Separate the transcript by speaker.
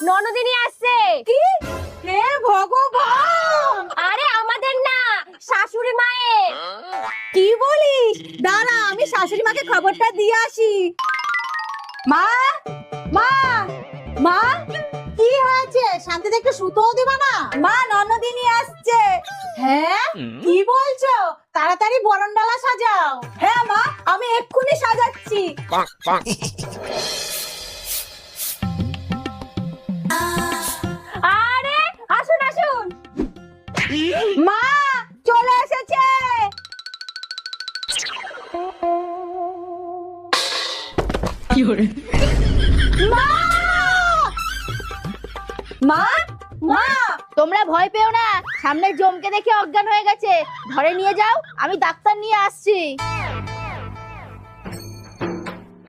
Speaker 1: ননদিনী আসছে।
Speaker 2: কি? হে ভগবান!
Speaker 1: আরে আমাদের না, শাশুড়ি মায়ের।
Speaker 2: কি বলিস? দাঁড়া, আমি শাশুড়ি মাকে খবরটা দিয়ে আসি। মা, মা, মা, কি হয়েছে? শান্তিতে একটু শুতেও দিবা না? মা, ননদিনী আসছে। হ্যাঁ, কি বলছো? তাড়াতাড়ি বরণডালা সাজাও। হ্যাঁ মা, আমি এক্ষুনি সাজাচ্ছি।
Speaker 1: আরে আসুন আসুন।
Speaker 2: মা, চলে এসেছে। মা, মা, মা,
Speaker 1: তোমরা ভয় পেও না, সামনে জমকে দেখে অজ্ঞান হয়ে গেছে, ঘরে নিয়ে যাও, আমি ডাক্তার নিয়ে আসছি।